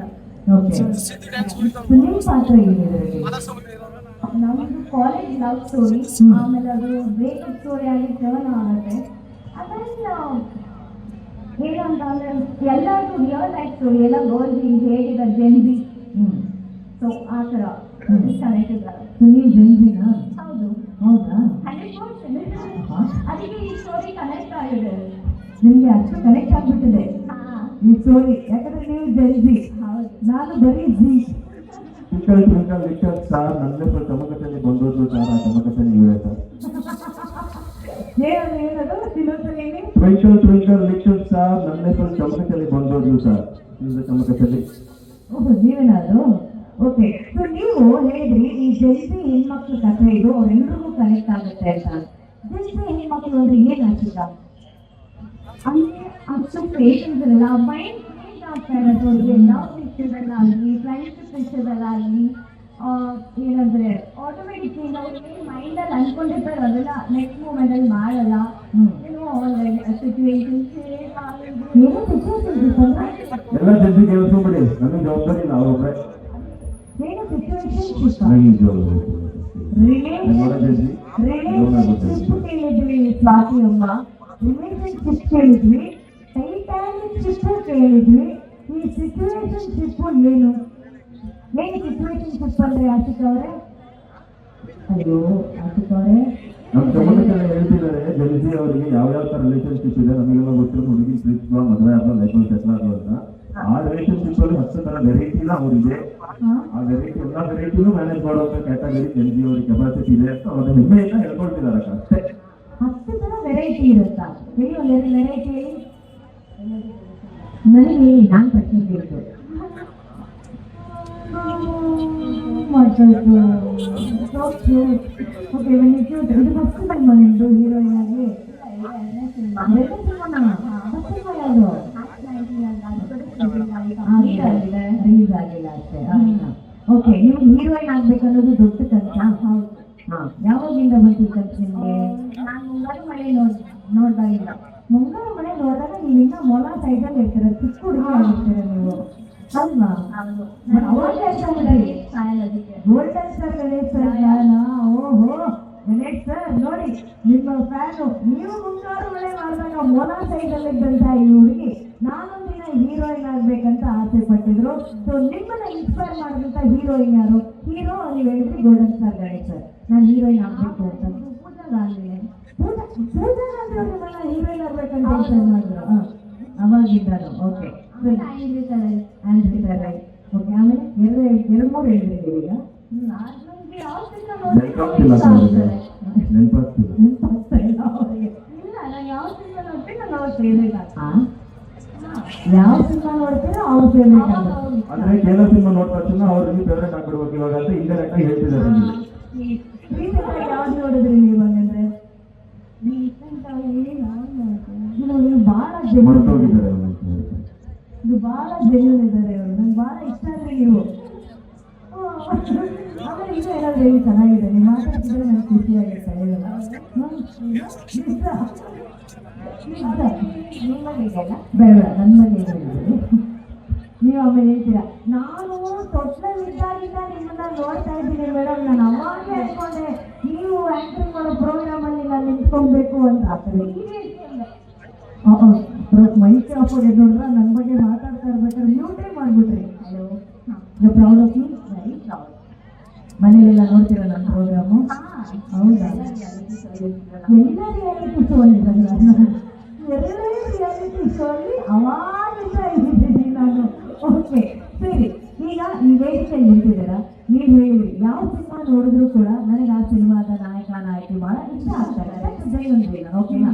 ನಿಮ್ಮ ಪಾತ್ರ ಏನಿದೆ? ನಮ್ಮದು ಕಾಲೇಜ್ ಲವ್ ಸ್ಟೋರಿ, ಆಮೇಲೆ ಅದು ಬ್ರೇಕಪ್ ಸ್ಟೋರಿ ಆಗಿ ಟರ್ನ್ ಆಗುತ್ತೆ. ಅದನ್ನ ಏನು ಅಂತ ಅಂದ್ರೆ ಎಲ್ಲರಿಗೂ ರಿಯಲ್ ಲೈಫ್ ಸ್ಟೋರಿ, ಎಲ್ಲ ಗರ್ಲ್ಸ್ ಹೇಗಿದೆ ಜೆನ್ಸಿ. ಸೊ ಆ ಥರ ಕನೆಕ್ಟ್. ನೀವು ಜನ್ಸಿನಾ? ಹೌದು. ಹೌದಾ? 100%. ಅದಕ್ಕೆ ಈ ಸ್ಟೋರಿ ಕನೆಕ್ಟ್ ಆಗಿದೆ. ನಿಮ್ಗೆ ಅಷ್ಟು ಕನೆಕ್ಟ್ ಆಗ್ಬಿಟ್ಟಿದೆ ಈ ಸ್ಟೋರಿ, ಯಾಕಂದ್ರೆ ನೀವು ಜನ್ಸಿ, ಹೌದು, ನಾನು ಬರೀ G. Twinkle twinkle little star ನನ್ನ ಚಮಕದಲ್ಲಿ ಬಂದೋದು ಸರ್. ಆ ಚಮಕದಲ್ಲಿ ಇವರೇ ಸರ್. ಏನದು ಇನ್ನೊಂದ್ಸಲಿ? ಟ್ವಿಂಕಲ್ ಟ್ವಿಂಕಲ್ ಲಿಟಲ್ ಸ್ಟಾರ್ ನನ್ನ ಚಮಕದಲ್ಲಿ ಬಂದೋದು ಸರ್. ನಿಮ್ದು ಚಮಕದಲ್ಲಿ. ಓಹ್, ನೀವೇನಾದ್ರು? ಓಕೆ. ಸೊ ನೀವು ಹೇಳಿದ್ರಿ ಈ ಜನ್ಸಿ ಹೆಣ್ಮಕ್ಳು ಕಥೆ ಇದು ಅವರೆಲ್ಲರಿಗೂ ಕನೆಕ್ಟ್ ಆಗುತ್ತೆ ಅಂತ. ಜನ್ಸಿ ಹೆಣ್ಮಕ್ಳು ಅಂದ್ರೆ ಏನ್ ಆಗ್ತಿಲ್ಲ ಅಂದ್ರೆ ಅಷ್ಟು ಪೇಷನ್ಸ್ ಇರಲ್ಲ, ಮೈಂಡ್ ಚೇಂಜ್ ಆಗ್ತಾ ಇರೋದು ಅವ್ರಿಗೆ. ಲವ್ ವಿಷಯದಲ್ಲಾಗಲಿ, ಫ್ರೆಂಡ್ಶಿಪ್ ವಿಷಯದಲ್ಲಾಗಲಿ, ಏನಂದ್ರೆ ಆಟೋಮೆಟಿಕ್ ನಾವು ಮೈಂಡ್ ಅಲ್ಲಿ ಅನ್ಕೊಂಡಿರ್ತಾರೆ ಅದೆಲ್ಲ ನೆಕ್ಸ್ಟ್ ಮೂಮೆಂಟ್ ಅಲ್ಲಿ ಮಾಡಲ್ಲ. ಏನೋ ಸಿಚುವೇಶನ್ಸ್ ಏನು ಸಿಚುವೇಶನ್ ಎಲ್ಲ ಜಲ್ದಿ ಕೇಳಿಸ್ಕೊಂಬಿಡಿ, ನಮಗೆ ಜವಾಬ್ದಾರಿ ಇಲ್ಲ, ಅವ್ರೊಬ್ಬರೇ ಏನು ಸಿಚುವೇಶನ್ ನನಗೆ ಜವಾಬ್ದಾರಿ. ರಿಲೇಶನ್ಶಿಪ್ ಕೇಳಿದ್ವಿ ಸ್ವಾತಿ ಅಮ್ಮ, ರಿಲೇಶನ್ಶಿಪ್ ಕೇಳಿದ್ವಿ, ಟೈಟಾನಿಕ್ ಕೇಳಿದ್ವಿ. ಈ ಸಿಚುವೇಶನ್ಶಿಪ್ ಏನು ಸಿಚುವೇಶನ್ಶಿಪ್ ಅಂದ್ರೆ ಆಶಿಕ್ ಅವರೇ? ಅಯ್ಯೋ ಆಶಿಕ್ ಅವರೇ, ನಮ್ಮ ಸಂಬಂಧಕ್ಕೆಲ್ಲ ಹೇಳ್ತಿದ್ದಾರೆ ಜಲ್ದಿ ಅವರಿಗೆ ಯಾವ ತರ ರಿಲೇಶನ್ಶಿಪ್ ಇದೆ ನಮಗೆಲ್ಲ ಗೊತ್ತಿರೋ ಹುಡುಗಿ ಪ್ರೀತಿಸುವ ಮದುವೆ ಆದ ಲೈಫ್ ಸೆಟ್ಲ್ ಆಗುವ ಅಂತ. ಆ ರಿಲೇಶನ್ಶಿಪ್ ಅಲ್ಲಿ 10 ತರ ವೆರೈಟಿನ ಅವರಿದೆ. ಆ ವೆರೈಟಿ ಎಲ್ಲ ವೆರೈಟಿನೂ ಮ್ಯಾನೇಜ್ ಮಾಡುವಂತ ಕ್ಯಾಟಗರಿ ಜಲ್ದಿ ಅವ್ರಿಗೆ ಕೆಪಾಸಿಟಿ ಇದೆ ಅಂತ ಅವ್ರ ಹೆಮ್ಮೆಯಿಂದ ಹೇಳ್ಕೊಳ್ತಿದ್ದಾರೆ ಅಷ್ಟೇ. 10 ತರ ವೆರೈಟಿ ಇರುತ್ತಾ? ಹೇಳಿ ಒಂದೆರಡು ವೆರೈಟಿ ಹೇಳಿ ನನಗೆ. ನಾನು ಪ್ರಶ್ನೆ ಕೇಳಿದ್ದು ಇದು ಫಸ್ಟ್ ಟೈಮ್ ನಿಮ್ದು ಹೀರೋಯಿನ್ ಆಗಿ? ರಿಲೀಸ್ ಆಗಿಲ್ಲ ಅಷ್ಟೇ. ಓಕೆ, ನೀವು ಹೀರೋಯಿನ್ ಆಗ್ಬೇಕನ್ನೋದು ದೊಡ್ಡ ಕನಸ. ಯಾವಾಗಿಂದ ಬಂತು ಕನಸು ನಿಮಗೆ? ನಾನು ಮುಂಗಾರು ಮಳೆ ನೋಡ್ದಾಗಿಲ್ಲ. ಮುಂಗಾರು ಮಳೆ ನೋಡಿದಾಗ ನೀವು ಇನ್ನ ಮೊಲ ಸೈಡಲ್ಲಿ ಇರ್ತೀರ, ಚಿಕ್ಕ ಹುಡುಗಿ ಆಗಿರ್ತೀರ ನೀವು ಅಲ್ವಾ? ಗೋಲ್ಡನ್ ಸ್ಟಾರ್ ಗಣೇಶ್ ಸರ್ ಯಾರಾ? ಓಹೋ ಗಣೇಶ್ ಸರ್ ನೋಡಿ, ನಿಮ್ಮ ಫ್ಯಾನು. ನೀವು ಮುಂಗಾರು ಮಳೆ ಮಾಡಿದಾಗ ಮೊಲ ಸೈಡಲ್ಲಿ ಇದ್ದಂತ ಈ ಹುಡುಗಿ ನಾನೊಂದಿನ ಹೀರೋಯಿನ್ ಆಗ್ಬೇಕಂತ ಆಸೆ ಪಟ್ಟಿದ್ರು. ಸೊ ನಿಮ್ಮನ್ನ ಇನ್ಸ್ಪೈರ್ ಮಾಡಿದಂತ ಹೀರೋಯಿನ್ ಯಾರು? ಹೀರೋ ನೀವು ಹೇಳಿದ್ರಿ ಗೋಲ್ಡನ್ ಸ್ಟಾರ್ ಗಣೇಶ್ ಸರ್, ನಾನು ಹೀರೋಯಿನ್ ಆಗ್ಬೇಕು ಅಂತ. ಪೂಜಾಗಾಗಲಿಲ್ಲ, ಪೂಜಾ ಅಂದ್ರೆ ನಿಮ್ಮನ್ನ ಹೀರೋಯಿನ್ ಆಗ್ಬೇಕಂತ ಯೋಚನೆ ಮಾಡಿದ್ರು ಅವಾಗಿದ್ದಾನು. ಓಕೆ ಓಕೆ, ಆಮೇಲೆ ಎರಡು ಮೂರು ಹೇಳಿದ್ರಿ ಈಗ. ನೆನಪಾಗ್ತಿಲ್ಲ ನೆನಪಾಗ್ತಾ ಇಲ್ಲ ಅವರಿಗೆ. ಇಲ್ಲ, ನಾನು ಯಾವ ಸಿನಿಮಾ ನೋಡ್ತೀನಿ ನಾನು ಅವ್ರ ಫೇವ್ರೇಟ್ ಆಗ್ತೀನಿ. ಯಾವ ಸಿನಿಮಾ ನೋಡ್ತೀರೋ ಅವ್ರ ಫೇವ್ರೇಟ್ ಆಗುತ್ತೆ. ಅಂದ್ರೆ ಕೇರಳ ಸಿನಿಮಾ ನೋಡಿದ ತಕ್ಷಣ ಅವ್ರಿಗೆ ಫೇವ್ರೇಟ್ ಆಗ್ಬಿಡ್ಬೇಕು ಇವಾಗ ಅಂತ ಇಂಡೈರೆಕ್ಟ್ ಆಗಿ ಹೇಳ್ತಿದ್ದಾರೆ. ಯಾವ್ದು ನೋಡಿದ್ರಿ ನೀವು? ಹಂಗಂದ್ರೆ ಇದು ಬಹಳ ಮರ್ತೋಗಿದ್ದಾರೆ ಅವ್ರು. ಇದು ಬಹಳ ಜೆನ್ಯೂನ್ ಇದ್ದಾರೆ ಅವರು, ನಂಗೆ ಬಹಳ ಇಷ್ಟ ಆದ್ರೆ ನೀವು. ಆಮೇಲೆ ಇದು ಏನಾದ್ರು ಹೇಳಿ ಚೆನ್ನಾಗಿದೆ, ನೀವು ಮಾತಾಡ್ತಿದ್ರೆ ನಂಗೆ ಖುಷಿಯಾಗಿರುತ್ತೆ. ಬೇಡ ನನ್ನ ಬಗ್ಗೆ ಹೇಳಿದ್ರಿ ನೀವು. ಆಮೇಲೆ ಹೇಳ್ತೀರಾ ನಾನು ತೊಟ್ಲಲ್ಲಿದ್ದಾಗಿಂದ ನಿಮ್ಮನ್ನ ನೋಡ್ತಾ ಇದ್ದೀನಿ ಮೇಡಮ್, ನಾನು ಅವಾಗಲೇ ಅನ್ಕೊಂಡೆ ನೀವು ಆಂಕರಿಂಗ್ ಮಾಡೋ ಪ್ರೋಗ್ರಾಮ್ ಅಲ್ಲಿ ನಾನು ನಿಂತ್ಕೊಬೇಕು ಅಂತ. ಮೈಕ್ ಹಾಕೋದು ನೋಡ್ರ ನನ್ನ ಬಗ್ಗೆ ಮಾತಾಡ್ತಾ ಇರ್ಬೇಕಾದ್ರೆ ಮ್ಯೂಟೇ ಮಾಡ್ಬಿಟ್ರಿ. Hello, proud of you? Very proud. ಮನೇಲೆಲ್ಲ ನೋಡ್ತೀರಾ ನನ್ನ ಪ್ರೋಗ್ರಾಮು? ಹೌದಾ? ಎಲ್ಲ ರಿಯಾಲಿಟಿ ಶೋ ಅಲ್ಲಿ ರಿಯಾಲಿಟಿ ಶೋ ಅಲ್ಲಿ ಅವಾಗಿಂದ ಇದ್ದೀನಿ ನಾನು. ಓಕೆ ಸರಿ, ಈಗ ಈ ವೇದಿಕೆಯಲ್ಲಿ ನಿಂತಿದ್ದೀರಾ, ನೀವು ಹೇಳಿದ್ರಿ ಯಾವ ಸಿನಿಮಾ ನೋಡಿದ್ರು ಕೂಡ ನನಗೆ ಆ ಸಿನಿಮಾದ ನಾಯಕ ನಾಯಕಿ ಬಹಳ ಇಷ್ಟ ಆಗ್ತಾರೆ. ಓಕೆನಾ?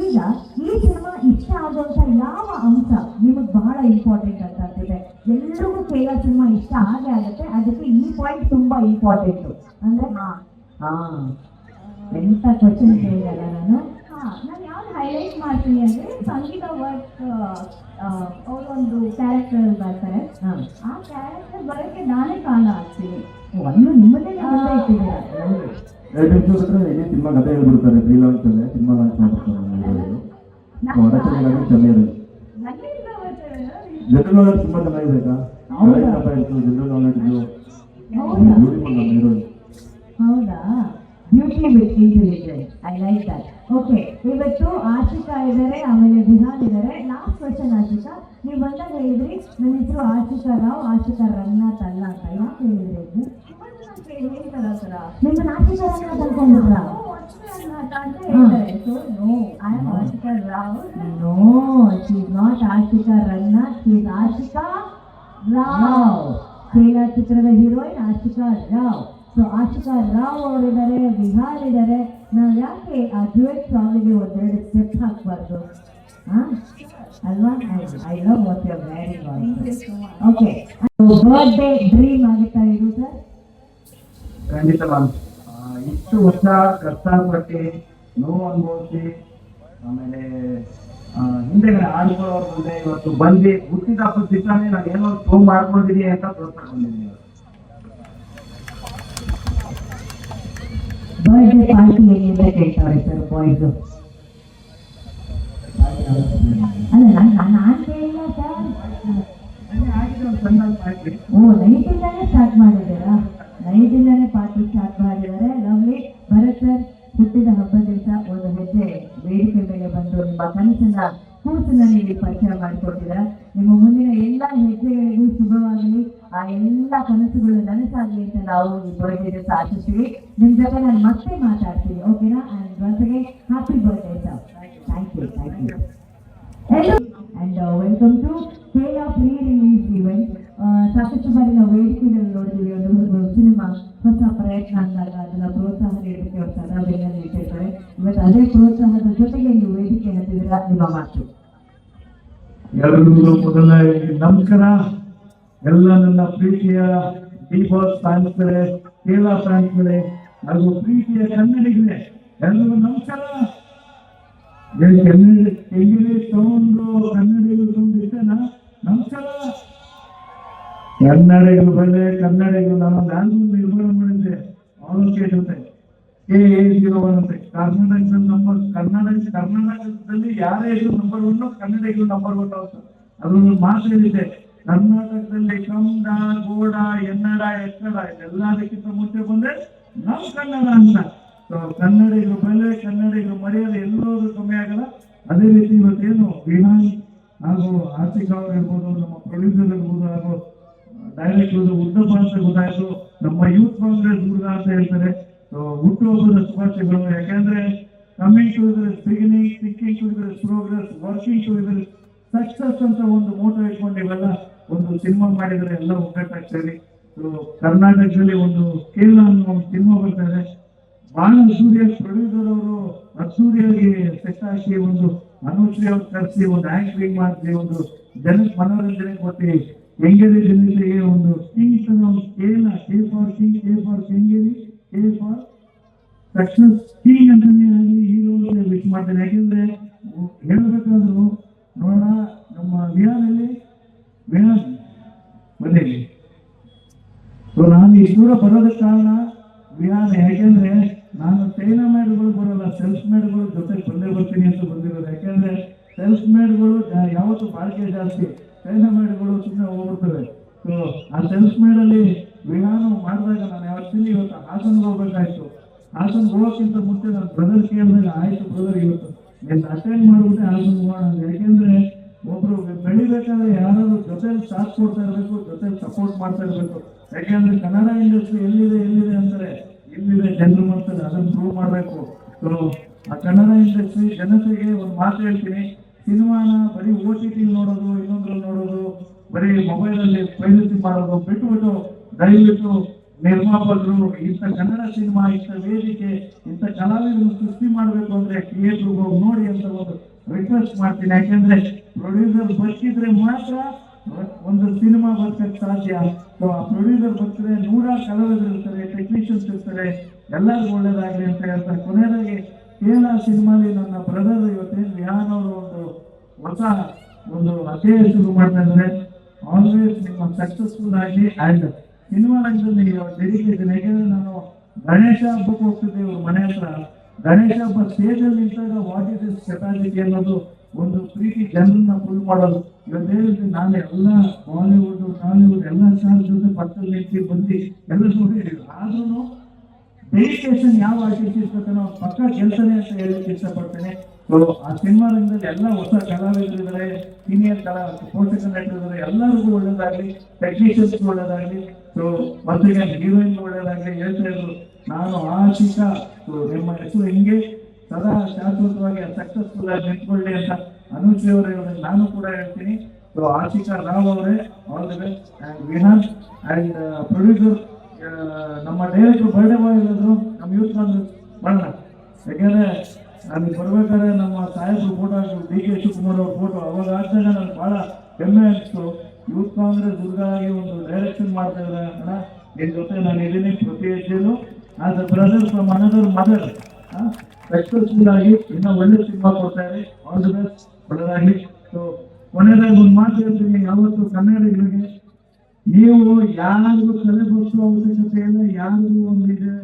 ಈಗ ಈ ಸಿನಿಮಾ ಇಷ್ಟ ಆಗುವಂತ ಯಾವ ಅಂಶ ನಿಮಗೆ ಬಹಳ ಇಂಪಾರ್ಟೆಂಟ್ ಅಂತ ಆಗ್ತಿದೆ? ಎಲ್ರಿಗೂ ಕೇಳೋ ಸಿನಿಮಾ ಇಷ್ಟ ಆಗೇ ಆಗುತ್ತೆ, ಅದಕ್ಕೆ ಈ ಪಾಯಿಂಟ್ ತುಂಬಾ ಇಂಪಾರ್ಟೆಂಟು. ಅಂದ್ರೆ ಎಂತ ಕ್ವಶನ್ ಕೇಳಿದಲ್ಲ ನಾನು. ನಾನು ಯಾವ್ದು ಹೈಲೈಟ್ ಮಾಡ್ತೀನಿ ಅಂದರೆ ಸಂಗೀತ ವರ್ಕ್ ಅವರೊಂದು ಕ್ಯಾರೆಕ್ಟರ್ ಬರ್ತಾರೆ. ಆ ಕ್ಯಾರೆಕ್ಟರ್ ಬರೋಕ್ಕೆ ನಾನೇ ಕಾರಣ ಆಗ್ತೀನಿ. ಒಂದು ನಿಮ್ಮದೇ ಇಟ್ಟಿದ್ದೀರಾ. ಇಡೀ ಸಿನಿಮಾ ಕಥೆ ಹೇಳ್ಬಿಡ್ತಾರೆ, ಪ್ರೀ ಲಾಂಚ್ ಅಲ್ಲೇ ಸಿನಿಮಾ ಲಾಂಚ್ ಮಾಡ್ತಾರೆ. ಚೆನ್ನಾಗಿರೋದು ಜನರಲ್ ನಾಲೆಡ್ಜ್ ತುಂಬಾ ಚೆನ್ನಾಗಿದೆ. ಜನರಲ್ ನಾಲೆಡ್ಜ್ ಹೌದಾ? Beauty with intelligence, I like that. Okay, ಇವತ್ತು ಆಶಿಕಾ ಇದ್ದಾರೆ, ಆಮೇಲೆ ವಿಹಾನ್ ಇದ್ದಾರೆ. ಲಾಸ್ಟ್ ಕ್ವಶನ್ ಆಶಿಕಾ, ನೀವು ಬಂದಾಗ ಹೇಳಿದ್ರಿ ನನ್ನ ಹೆಸರು ಆಶಿಕಾ ರಾವ್, ಆಶಿಕಾ ರಂಗನಾಥ್ ಅಲ್ಲ ಅಂತ. ಯಾಕೆ ಹೇಳಿದ್ರಿ? ಹೇಳ್ತಾರ ಸರ ನಿಮ್ಮನ್ನ ಆಶಿಕಾ ರಂಗನಾಥ್ ಅನ್ಕೊಂಡಿದ್ರ? Ashika Rao. No, she is not Ashika Ranganath, she is Ashika Rao. Kerala ಚಿತ್ರದ ಹೀರೋಯಿನ್ ಆಶಿಕಾ ರಾವ್. ಸೊ ಆಶಿಕಾ ರಾವ್ ಅವರಿದ್ದಾರೆ, ವಿಹಾರ್ ಇದ್ದಾರೆ. ನಾವು ಯಾಕೆ ಆ ಡ್ಯುಯೆಟ್ ಸಾಂಗಿಗೆ ಒಂದೆರಡು ಸ್ಟೆಪ್ ಹಾಕಬಾರ್ದು ಅಲ್ವಾ? I love what you are wearing. Okay, birthday dream ಆಗುತ್ತಾ ಇದು ಸರ್? ಖಂಡಿತ ಮ್ಯಾಮ್. ಇಷ್ಟು ವರ್ಷ ಕಷ್ಟಪಟ್ಟು ನೋವು ಅನುಭವಿಸಿ ಆಮೇಲೆ ಹಿಂದೆಗಡೆ ಆಡ್ಕೊಳ್ಳೋರ್ ಮುಂದೆ ಇವತ್ತು ಬಂದು ಹುಟ್ಟಿದ ಹಬ್ಬದ ದಿವಸನೇ ನಾನು ಏನೋ ಶೋ ಮಾಡ್ಕೊಂಡಿದ್ದೀನಿ ಅಂತ ತೋರ್ಸ್ಕೊಂಡಿದ್ದೀನಿ. ಬರ್ಡೇ ಪಾರ್ಟಿ ಏನಿಂದ ಕೇಳ್ತಾರೆ ಸರ್ ಬಾಯ್ಸ್. ಅಲ್ಲ ನಾನು ಕೇಳಿಲ್ಲ ಸರ್. ಆಗಿದೆ ಒಂದು ಸಣ್ಣ ಪಾರ್ಟಿ. ಓ, ನೈಟಿಂದಾನೇ ಸ್ಟಾರ್ಟ್ ಮಾಡಿದ್ದೀರಾ? ನೈಟಿಂದಾನೇ ಪಾರ್ಟಿ ಸ್ಟಾರ್ಟ್ ಮಾಡಿದ್ದಾರೆ. ಲವ್ಲಿ. ಭರತ್ ಸರ್, ಹುಟ್ಟಿದ ಹಬ್ಬ ದಿವಸ ಒಂದು ಹೆಜ್ಜೆ ವೇದಿಕೆ ಮೇಲೆ ಬಂದು ನಿಮ್ಮ ಕನಸಿನ ಕೂಸನ್ನ ನೀವು ಪರಿಚಯ ಮಾಡಿಕೊಟ್ಟಿದ್ದೀರಾ. ನಿಮ್ಮ ಮುಂದಿನ ಎಲ್ಲ ಹೆಜ್ಜೆಗಳಿಗೂ ಶುಭವಾಗಲಿ, ಆ ಎಲ್ಲ ಕನಸುಗಳು ನನಸಾಗಲಿ ಅಂತ ನಾವು ಈ ಬರ್ಡೇ ದಿವಸ ಆಶಿಸ್ತೀವಿ. ನಿಮ್ಮ ಜೊತೆ ನಾನು ಮತ್ತೆ ಮಾತಾಡ್ತೀನಿ, ಓಕೆನಾ? ಆ್ಯಂಡ್ ಜೊತೆಗೆ happy birthday sir. Thank you. And welcome to Kerala pre release event. ಸಾಕಷ್ಟು ಬಾರಿ ನಾವು ವೇದಿಕೆಗಳಲ್ಲಿ ನೋಡಿದ್ದೀವಿ, ಒಂದು ಸಿನಿಮಾ ಹೊಸ ಪ್ರಯತ್ನ ಅಂದಾಗ ಅದನ್ನ ಪ್ರೋತ್ಸಾಹ ನೀಡೋದಕ್ಕೆ ಅವ್ರು ಸದಾ ಬೆನ್ನಲ್ಲಿ ಇಟ್ಟಿರ್ತಾರೆ. ಇವತ್ತು ಅದೇ ಪ್ರೋತ್ಸಾಹದ ಜೊತೆಗೆ ನೀವು ವೇದಿಕೆ ಹತ್ತಿದ್ದೀರಾ, ನಿಮ್ಮ ಮಾತು. ಎಲ್ಲರಿಗೂ ಮೊದಲನೇ ನಮಸ್ಕಾರ. ಎಲ್ಲ ನನ್ನ ಪ್ರೀತಿಯ ಡಿ-ಬಾಸ್ ಫ್ಯಾನ್ಸ್ಗಳೇ, ಕೇರಳ ಫ್ಯಾನ್ಸ್ಗಳೇ ಹಾಗೂ ಪ್ರೀತಿಯ ಕನ್ನಡಿಗರೇ, ಎಲ್ಲರಿಗೂ ನಮಸ್ಕಾರ. ಹೆಂಗಿದೆ ತಗೊಂಡು ಕನ್ನಡಿಗರು ತುಂಬಿಟ್ಟೆನಾ? ನಮಸ್ಕಾರ. ಕನ್ನಡಿಗರು ಬೆಲೆ, ಕನ್ನಡಿಗರು ನಾನೊಂದು ಆಲ್ಬಮ್ ನಿರ್ಮಾಣ ಮಾಡಿದ್ದೆ ಆಲೋಕೆ ಜೊತೆ, KA01 ಅಂತ. ಕರ್ನಾಟಕದಲ್ಲಿ ಯಾರೇ ಇದ್ರು ನಂಬರ್ 1, ಕನ್ನಡಿಗರು ನಂಬರ್ 1 ಅಂತ. ಅದೊಂದು ಮಾತು ಹೇಳಿದೆ, ಕರ್ನಾಟಕದಲ್ಲಿ ಕನ್ನಡ, ಗೋಡ, ಎನ್ನಡ, ಎಕ್ಕಡ ಎಲ್ಲದಕ್ಕಿಂತ ಮುಂಚೆ ಬಂದ್ರೆ ನಮ್ ಕನ್ನಡ ಅಂತ. ಕನ್ನಡಿಗರು ಬೆಲೆ, ಕನ್ನಡಿಗರು ಮರ್ಯಾದೆ ಎಲ್ಲರೂ ಕಮ್ಮಿ ಆಗಲ್ಲ. ಅದೇ ರೀತಿ ಇವತ್ತೇನು ವಿಹಾನ್ ಹಾಗೂ ಆರ್ಥಿಕ ಅವರು ಇರ್ಬೋದು, ನಮ್ಮ ಪ್ರೊಡ್ಯೂಸರ್ ಇರ್ಬೋದು, ಹಾಗೂ ಡೈರೆಕ್ಟರ್ ಉದ್ದಪ್ಪ ಅಂತ ಗೊತ್ತಾಯ್ತು, ನಮ್ಮ ಯೂತ್ ಕಾಂಗ್ರೆಸ್ ಹುಡುಗ ಅಂತ ಹೇಳ್ತಾರೆ. ಹುಟ್ಟುಹಬ್ಬದ ಶುಭಾಶಯಗಳು. ಯಾಕೆಂದ್ರೆ coming to this beginning, thinking to this progress, working to this success ಅಂತ ಒಂದು ಮೋಟೋ ಇಟ್ಕೊಂಡು ಇವೆಲ್ಲ ಒಂದು ಸಿನಿಮಾ ಮಾಡಿದ್ರೆ ಎಲ್ಲ ಒಗ್ಗಟ್ಟಾಗ್ತದೆ. ಕರ್ನಾಟಕದಲ್ಲಿ ಒಂದು ಕೇರಳ ಅನ್ನೋ ಒಂದು ಸಿನಿಮಾ ಬರ್ತಾ ಇದೆ. ಬಹಳ ಅದ್ದೂರಿಯ ಪ್ರೊಡ್ಯೂಸರ್ ಅವರು ಅದ್ದೂರಿಯಾಗಿ ಸೆಟ್ ಹಾಕಿ ಒಂದು ಅನುಶ್ರೀ ಅವ್ರು ಕರೆಸಿ ಒಂದು ಆಂಕರಿಂಗ್ ಮಾಡಿಸಿ ಒಂದು ಜನಕ್ಕೆ ಮನೋರಂಜನೆ ಕೊಟ್ಟು ಕೆಂಗೇರಿ ಜನತೆಗೆ ಒಂದು ಕಿಂಗ್ ಒಂದು Kerala, K for king, K for Kengeri, K for success king ಅಂತಾನೆ ಆಗಲಿ ಹೀರೋ ಅಂತ ವಿಶ್ ಮಾಡ್ತೇನೆ. ಯಾಕೆಂದ್ರೆ ಹೇಳ್ಬೇಕಾದ್ರು ನೋಡೋಣ, ನಮ್ಮ ವಿಹಾನಲ್ಲಿ ಮನೆಯಲ್ಲಿ ನಾನು ಈ ದೂರ ಬರೋದಕ್ಕೆ ಕಾರಣ ವಿಹಾನ. ಯಾಕೆಂದ್ರೆ ನಾನು ಚೈನಾ ಮೇಡ್ಗಳು ಬರೋಲ್ಲ, ಸೆಲ್ಫ್ ಮೇಡ್ಗಳು ಜೊತೆ ಬಂದೇ ಬರ್ತೀನಿ ಅಂತ ಬಂದಿರೋದು. ಯಾಕೆಂದ್ರೆ ಸೆಲ್ಫ್ ಮೇಡ್ಗಳು ಯಾವತ್ತು ಬಾಳಿಕೆ ಜಾಸ್ತಿ, ಚೈನಾ ಮೇಡ್ಗಳು ಸುಮ್ಮನೆ ಹೋಗ್ಬಿಡ್ತವೆ. ಆ ಸೆಲ್ಫ್ ಮೇಡಲ್ಲಿ ವಿಹಾನ ಮಾಡಿದಾಗ ನಾನು ಯಾವತ್ತಿನ ಇವತ್ತು ಹಾಸನ್ಗೆ ಹೋಗ್ಬೇಕಾಯ್ತು. ಹಾಸನ್ಗೆ ಹೋಗೋಕ್ಕಿಂತ ಮುಂಚೆ ನಾನು ಬ್ರದರ್ ಕೇಳಿದಾಗ ಆಯ್ತು ಬ್ರದರ್ ಇವತ್ತು ನೀನು ಅಟೆಂಡ್ ಮಾಡ್ಬಿಟ್ಟೆ ಹಾಸನ್ಗೆ ಹೋಗೋಣ. ಯಾಕೆಂದ್ರೆ ಒಬ್ರು ಬೆಳಿಬೇಕಾದ್ರೆ ಯಾರಾದ್ರೂ ಜೊತೆಲಿ ಸಾಥ್ ಕೊಡ್ತಾ ಇರಬೇಕು, ಜೊತೆಲಿ ಸಪೋರ್ಟ್ ಮಾಡ್ತಾ ಇರಬೇಕು. ಯಾಕೆಂದ್ರೆ ಕನ್ನಡ ಇಂಡಸ್ಟ್ರಿ ಎಲ್ಲಿದೆ ಅಂದ್ರೆ ಇಲ್ಲಿದೆ, ಜನರು ಮಾಡ್ತಾರೆ, ಅದನ್ನು ಪ್ರೂವ್ ಮಾಡಬೇಕು. ಆ ಕನ್ನಡ ಇಂಡಸ್ಟ್ರಿ ಜನತೆಗೆ ಒಂದು ಮಾತು ಹೇಳ್ತೀನಿ, ಸಿನಿಮಾನ ಬರೀ OTT ನೋಡೋದು, ಇನ್ನೊಂದ್ರಲ್ಲಿ ನೋಡೋದು, ಬರೀ ಮೊಬೈಲಲ್ಲಿ ಪೈರಸಿ ಮಾಡೋದು ಬಿಟ್ಟು ದಯವಿಟ್ಟು ನಿರ್ಮಾಪಕರು ಇಂಥ ಕನ್ನಡ ಸಿನಿಮಾ, ಇಂಥ ವೇದಿಕೆ, ಇಂಥ ಕಲಾವಿದರನ್ನು ಸೃಷ್ಟಿ ಮಾಡಬೇಕು ಅಂದ್ರೆ ಥಿಯೇಟರ್ಗೆ ಹೋಗಿ ನೋಡಿ ಅಂತ ಒಂದು ರಿಕ್ವೆಸ್ಟ್ ಮಾಡ್ತೀನಿ. ಯಾಕೆಂದ್ರೆ ಪ್ರೊಡ್ಯೂಸರ್ ಬದುಕಿದ್ರೆ ಮಾತ್ರ ಒಂದು ಸಿನಿಮಾ ಬದುಕಕ್ಕೆ ಸಾಧ್ಯ. ಆ ಪ್ರೊಡ್ಯೂಸರ್ ಬದುಕಿದ್ರೆ 100 ಕಲಾವಿದರು ಇರ್ತಾರೆ, ಟೆಕ್ನಿಷಿಯನ್ಸ್ ಇರ್ತಾರೆ, ಎಲ್ಲರಿಗೂ ಒಳ್ಳೇದಾಗಲಿ ಅಂತ ಹೇಳ್ತಾರೆ. ಕೊನೆಯದಾಗಿ ಕೇರಳ ಸಿನಿಮಾಲಿ ನನ್ನ ಬ್ರದರ್ ಇವತ್ತೇನು ವಿಹಾನ್ ಅವರು ಹೊಸ ಒಂದು ಅಧ್ಯಾಯ ಶುರು ಮಾಡ್ತಾ ಇದ್ದಾರೆ. ಆಲ್ವೇಸ್ ನಿಮ್ಮ ಸಕ್ಸಸ್ಫುಲ್ ಆಗಿ ಆ್ಯಂಡ್ ಸಿನಿಮಾ ರಂಗದಲ್ಲಿ ಡೆಡಿಕೇಶನ್. ಯಾಕೆಂದ್ರೆ ನಾನು ಗಣೇಶ ಹಬ್ಬಕ್ಕೆ ಹೋಗ್ತಿದ್ದೆ ಇವ್ರ ಮನೆ ಹತ್ರ. ಗಣೇಶ ಹಬ್ಬ ಸ್ಟೇಜಲ್ಲಿ ನಿಂತಾಗ ವಾಟ್ ಇಸ್ ದಿಸ್ ಕೆಪಾಸಿಟಿ ಅನ್ನೋದು ಒಂದು ಪ್ರೀತಿ ಜನರನ್ನ ಫುಲ್ ಮಾಡೋದು. ಇವತ್ತು ಹೇಳಿದ್ರೆ ನಾನು ಎಲ್ಲ ಬಾಲಿವುಡ್, ಟಾಲಿವುಡ್ ಎಲ್ಲ ಸ್ಟಾರ್ ಜೊತೆ ಪಕ್ಕದಲ್ಲಿ ನಿಂತು ಬಂದು ಎಲ್ಲ ನೋಡಿದ್ದೀವಿ. ಆದ್ರೂ ಡೆಡಿಕೇಶನ್ ಯಾವ ಆರ್ಟಿಸ್ಟ್ ಇರ್ಬೇಕನ್ನೋ ಪಕ್ಕ ಕೆಲಸನೇ ಅಂತ ಹೇಳಕ್ಕೆ ಇಷ್ಟಪಡ್ತೇನೆ. ಆ ಸಿನಿಮಾ ರಂಗದಲ್ಲಿ ಎಲ್ಲ ಹೊಸ ಕಲಾವಿದರು ಇದ್ದಾರೆ, ಸೀನಿಯರ್ ಪೋಷಕ ನಟರಿದ್ದಾರೆ. ಎಲ್ಲರಿಗೂ ಒಳ್ಳೇದಾಗ್ಲಿ, ಟೆಕ್ನಿಷಿಯನ್ಸ್ಗೂ ಒಳ್ಳೇದಾಗ್ಲಿ, ಮತ್ತಿಗೆ ಹೀರೋಯಿನ್ ಒಳ್ಳೇದಾಗ್ಲಿ ಹೇಳ್ತಾ ಇದ್ರು. ನಾನು ಆಶಿಕ, ನಿಮ್ಮ ಹೆಸರು ಹಿಂಗೆ ಸದಾ ಶಾಶ್ವತವಾಗಿ ಸಕ್ಸಸ್ಫುಲ್ ಆಗಿ ನಿಂತ್ಕೊಳ್ಳಿ ಅಂತ ಅನುಶ್ರೀ ಅವರು ಹೇಳಿದ್ರೆ ನಾನು ಕೂಡ ಹೇಳ್ತೀನಿ. ಆಶಿಕಾ ರಾವ್ ಅವರೇ, all the best. And Vihaan and producer ನಮ್ಮ ಡೈರೆಕ್ಟರ್ ಬರ್ಡೇ ಬಾಯ್ ಹೇಳಿದ್ರು, ನಮ್ಮ ಯೂತ್ ಕಾಂಗ್ರೆಸ್ ಮಾಡೋಣ. ಯಾಕೆಂದ್ರೆ ನಾನು ಬರ್ಬೇಕಾದ್ರೆ ನಮ್ಮ ಸಾಹೇಬ್ರು ಫೋಟೋ ಹಾಕಿದ್ರು, DK ಶಿವಕುಮಾರ್ ಅವ್ರ ಫೋಟೋ. ಅವಾಗ ಆದಾಗ ನನಗೆ ಬಹಳ ಹೆಮ್ಮೆ ಅನಿಸ್ತು. ಯೂತ್ ಕಾಂಗ್ರೆಸ್ ಹುಡುಗಾಗಿ ಒಂದು ಡೈರೆಕ್ಷನ್ ಮಾಡ್ತಾ ಇದ್ದಾರೆ ಅಣ್ಣ, ನಿನ್ನ ಜೊತೆ ನಾನು ಇದೀನಿ ಪ್ರತಿ ಹೆಜ್ಜೆನು. As a brother from another mother successful ಆಗಿ ಇನ್ನೂ ಒಳ್ಳೆ ಸಿನಿಮಾ ಕೊಡ್ತಾ ಇದೆ. ಆಲ್ ದಿ ಬೆಸ್ಟ್, ಒಳ್ಳೆದಾಗಲಿ. ಕೊನೆಯದಾಗಿ ಒಂದು ಮಾತು ಹೇಳ್ತೀನಿ, ಯಾವತ್ತು ಕನ್ನಡಿಗರಿಗೆ ನೀವು ಯಾರಿಗೂ ತಲೆ ಬಸ್ಸೋ ಅವಶ್ಯಕತೆ ಇಲ್ಲ, ಯಾರಿಗೂ ಒಂದು ಇದೆ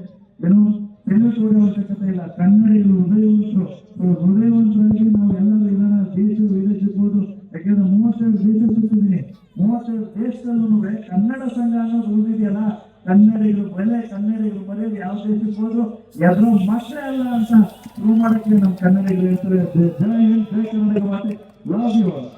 ಏನು ತೆಲು ತೋಡೋ ಅವಶ್ಯಕತೆ ಇಲ್ಲ. ಕನ್ನಡಿಗರು ಹೃದಯವಂತರು. ಹೃದಯವಂತರಾಗಿ ನಾವು ಎಲ್ಲರೂ ಇರೋಣ. ದೇಶ ವಿದೇಶಕ್ಕೋದು. ಯಾಕೆಂದ್ರೆ 32 ದೇಶ ಸುತ್ತಿದ್ದೀನಿ. 32 ದೇಶದಲ್ಲೂ ಕನ್ನಡ ಸಂಘ ಅನ್ನೋದು ಉಳಿದಿದೆಯಲ್ಲ, ಕನ್ನಡಿಗರು ಬೆಲೆ, ಕನ್ನಡಿಗರು ಮರ್ಯಾದೆ ಯಾವ ದೇಶಕ್ಕೆ ಹೋದ್ರು ಎದುರು ಮಕ್ಕಳೇ ಅಲ್ಲ ಅಂತ ಪ್ರೂವ್ ಮಾಡಕ್ಕೆ ನಮ್ಮ ಕನ್ನಡಿಗರು ಹೇಳ್ತಾರೆ. ಜೈ ಹಿಂದ್, ಜೈ ಕನ್ನಡಿಗ ಮಾತೆ. Love you all.